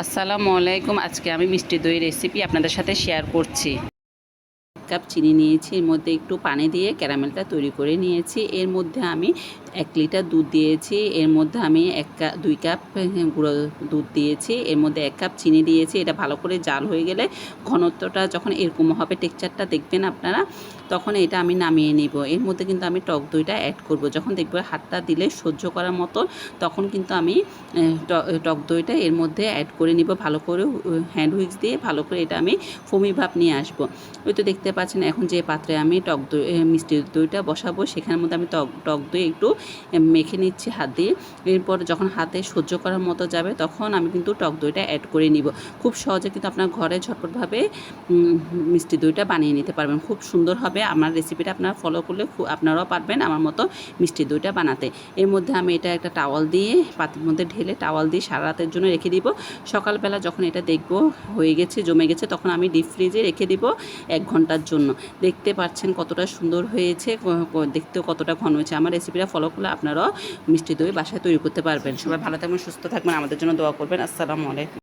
আসসালামু আলাইকুম। আজকে আমি মিষ্টি দই রেসিপি আপনাদের সাথে শেয়ার করছি। কাপ চিনি নিয়েছি, এর মধ্যে একটু পানি দিয়ে ক্যারামেলটা তৈরি করে নিয়েছি। এর মধ্যে আমি 1 লিটার দুধ দিয়েছি, এর মধ্যে আমি 2 কাপ গুঁড়ো দুধ দিয়েছি, এর মধ্যে 1 কাপ চিনি দিয়েছি। এটা ভালো করে জাল হয়ে গেলে ঘনত্বটা যখন এরকম হবে, টেক্সচারটা দেখবেন আপনারা, তখন এটা আমি নামিয়ে নিব। এর মধ্যে কিন্তু আমি টক দইটা অ্যাড করব। যখন দেখব হাতটা দিলে সহ্য করার মতো, তখন কিন্তু আমি টক দইটা এর মধ্যে অ্যাড করে নিব। ভালো করে হ্যান্ড হুইক্স দিয়ে ভালো করে এটা আমি ফোমি ভাব নিয়ে আসবো। ওই তো দেখতে পাচ্ছেন, এখন যে পাত্রে আমি টক দই মিষ্টি দইটা বসাবো, সেখানের মধ্যে আমি টক দই একটু মেখে নিচ্ছি হাত দিয়ে। এরপর যখন হাতে সহ্য করার মতো যাবে, তখন আমি কিন্তু টক দইটা অ্যাড করে নিব। খুব সহজে কিন্তু আপনার ঘরে ঝটপটভাবে মিষ্টি দইটা বানিয়ে নিতে পারবেন। খুব সুন্দর হবে। আমার রেসিপিটা আপনারা ফলো করলে আপনারাও পারবেন আমার মতো মিষ্টি দইটা বানাতে। এর মধ্যে আমি এটা একটা টাওয়াল দিয়ে পাতির মধ্যে ঢেলে টাওয়াল দিয়ে সারা রাতের জন্য রেখে দিব। সকালবেলা যখন এটা দেখব হয়ে গেছে, জমে গেছে, তখন আমি ডিপ ফ্রিজে রেখে দিব 1 ঘন্টার জন্য। দেখতে পাচ্ছেন কতটা সুন্দর হয়েছে, দেখতেও কতটা ঘন হয়েছে। আমার রেসিপিটা ফলো করলে আপনারাও মিষ্টি দই বাসায় তৈরি করতে পারবেন। সবাই ভালো থাকবেন, সুস্থ থাকবেন, আমাদের জন্য দোয়া করবেন। আসসালামু আলাইকুম।